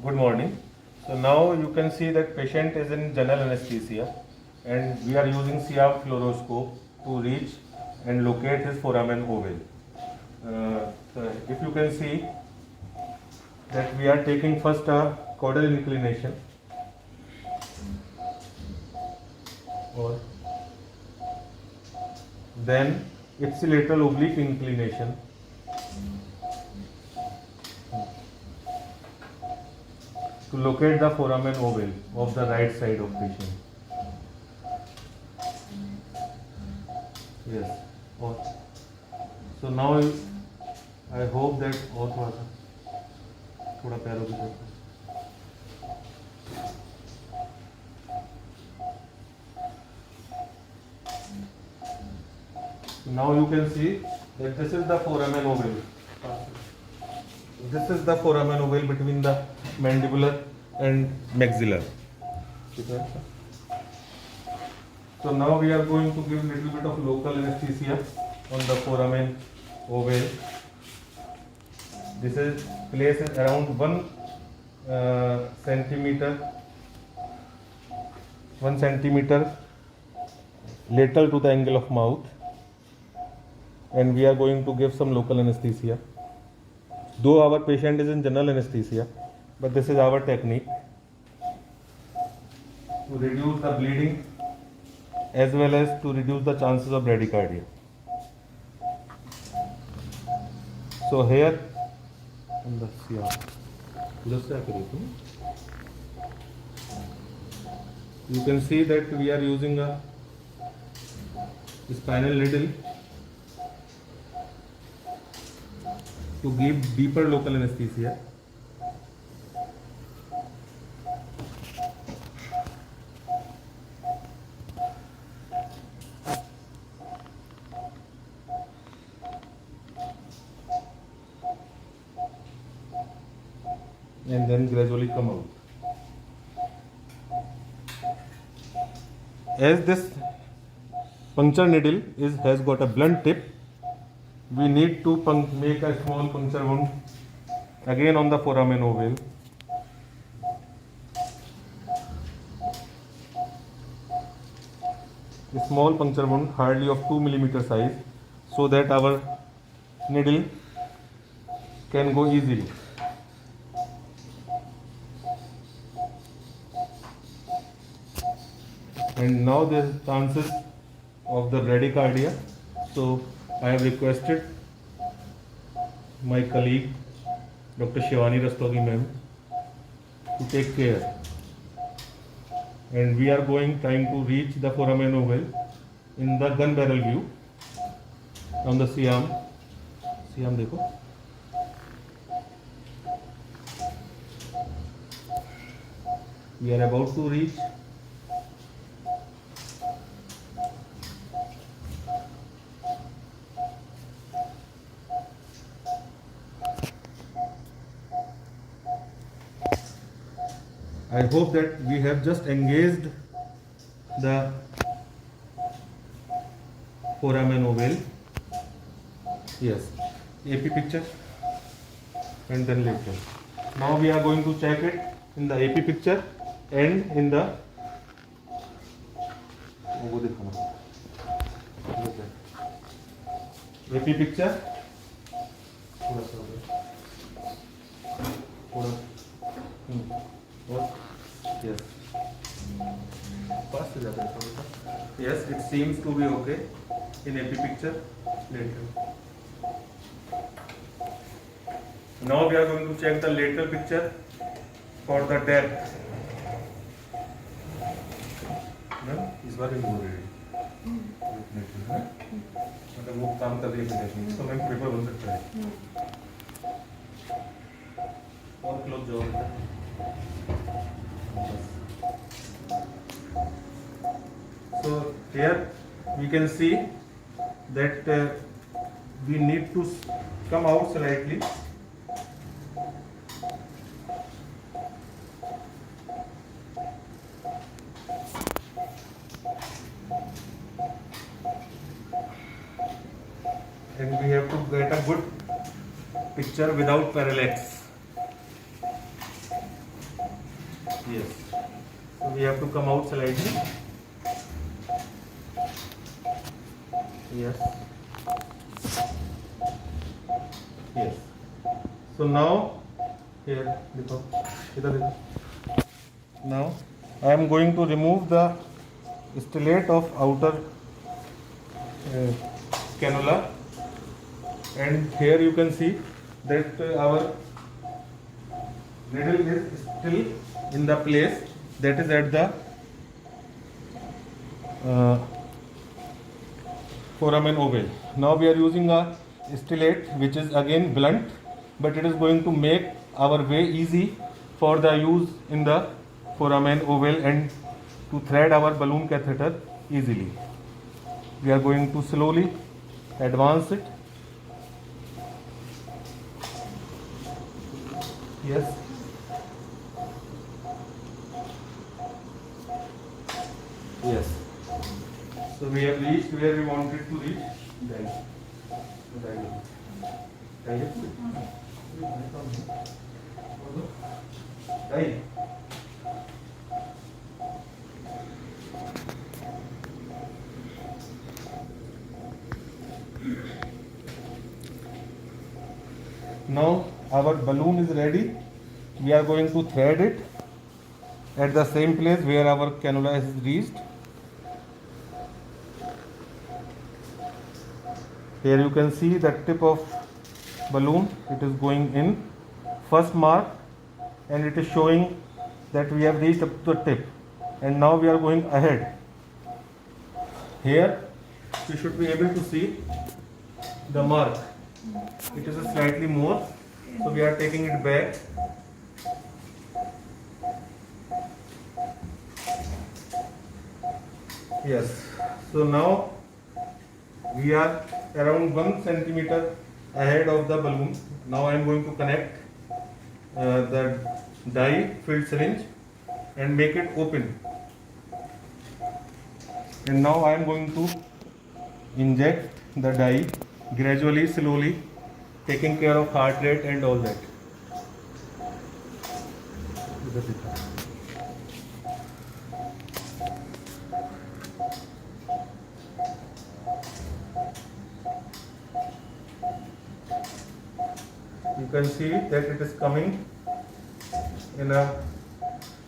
Good morning. So now you can see that patient is in general anesthesia and we are using CR fluoroscope to reach and locate his foramen ovale. So if you can see that we are taking first a caudal inclination or then ipsilateral oblique inclination to locate the foramen ovale of the right side of patient. Yes. So now I hope that और थोड़ा पैरों की तरफ. Now you can see that this is the foramen ovale. This is the foramen ovale between the mandibular and maxillar. So now we are going to give little bit of local anesthesia on the foramen ovale. This is placed around 1 centimeter lateral to the angle of mouth, and we are going to give some local anesthesia. Though our patient is in general anesthesia, but this is our technique to reduce the bleeding as well as to reduce the chances of bradycardia. So here you can see that we are using a spinal needle to give deeper local anesthesia. And then gradually come out. As this puncture needle has got a blunt tip, we need to make a small puncture wound again on the foramen ovale. A small puncture wound hardly of 2 millimeter size, so that our needle can go easily. And now there is chances of the bradycardia, so I have requested my colleague Dr. Shivani Rastogi ma'am to take care, and we are trying to reach the foramen ovale in the gun barrel view on the C-arm. C-arm देखो. We are about to reach. I hope that we have just engaged the foramen ovale. Yes, AP picture and then lateral. Now we are going to check it in the AP picture and in the AP picture. Yes. Yes, it seems to be okay in AP picture lateral. Now we are going to check the lateral picture for the depth. इस बार भी हो रही है मतलब वो काम कर रही है इसको मैं पेपर बन सकता है और क्लोज जाओ. So here we can see that we need to come out slightly. And we have to get a good picture without parallax. we have to come out slightly. Yes. Yes. So now here, now I am going to remove the stellate of outer cannula, and here you can see that our needle is still in the place, that is at the foramen ovale. Now we are using a stellate which is again blunt, but it is going to make our way easy for the use in the foramen ovale and to thread our balloon catheter easily. We are going to slowly advance it. Yes. Yes. So we have reached where we wanted to reach. Now our balloon is ready. We are going to thread it at the same place where our cannula is reached. Here you can see the tip of balloon, it is going in first mark, and it is showing that we have reached up to the tip, and now we are going ahead. Here you should be able to see the mark, it is slightly more, so we are taking it back. Yes, so now we are around 1 centimeter ahead of the balloon. Now I am going to connect the dye filled syringe and make it open. And now I am going to inject the dye gradually, slowly, taking care of heart rate and all that. You can see that it is coming in a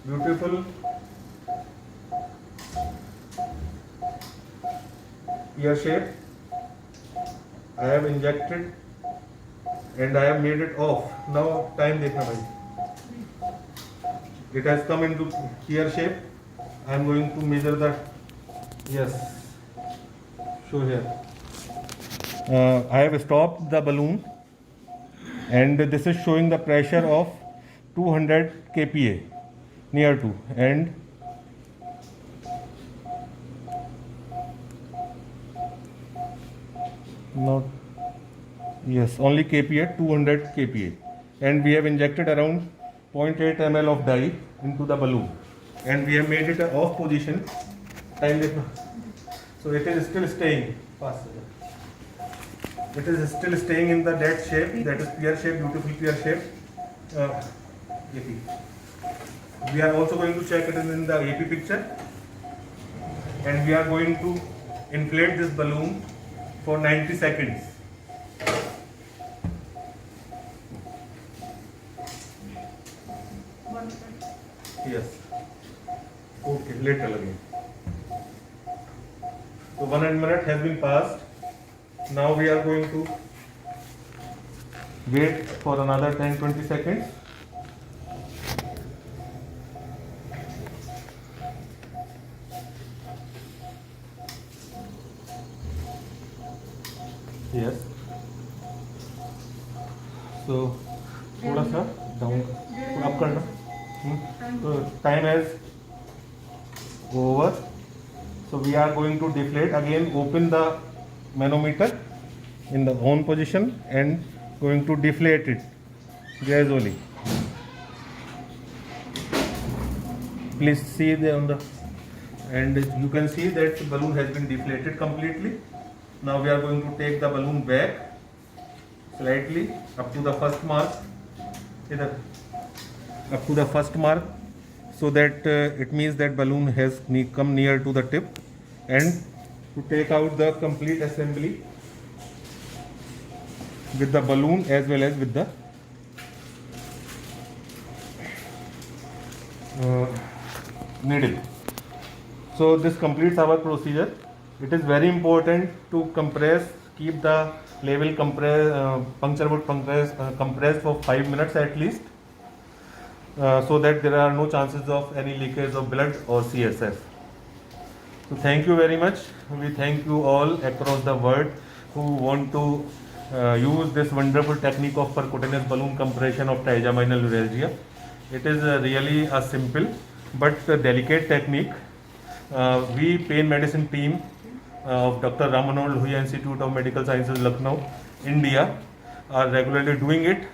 beautiful pear shape. I have injected and I have made it off. Now time dekhna bhai. It has come into pear shape. I am going to measure the, yes, show here. I have stopped the balloon, and this is showing the pressure of 200 kPa, near to, and not, yes, only kPa, 200 kPa, and we have injected around 0.8 ml of dye into the balloon, and we have made it an off position. Time, so it is still staying. It is still staying in the dead shape, that is pear shape, beautiful pear shape. AP. We are also going to check it in the AP picture, and we are going to inflate this balloon for 90 seconds. Yes. Okay, later again. So 1 minute has been passed. Now we are going to wait for another 10-20 seconds. Yes. So थोड़ा सा down up करना. So time is over. So we are going to deflate again. Open the manometer in the on position and going to deflate it gradually. Please see on the, and you can see that the balloon has been deflated completely. Now we are going to take the balloon back slightly up to the first mark. Up to the first mark, so that it means that balloon has come near to the tip, and to take out the complete assembly with the balloon as well as with the needle. So this completes our procedure. It is very important to compress, keep the level puncture wound compressed for 5 minutes at least, so that there are no chances of any leakage of blood or CSF. So thank you very much. We thank you all across the world who want to use this wonderful technique of percutaneous balloon compression of trigeminal neuralgia. It is really a simple but delicate technique. We pain medicine team of Dr. Ram Manohar Lohia Institute of Medical Sciences, Lucknow, India, are regularly doing it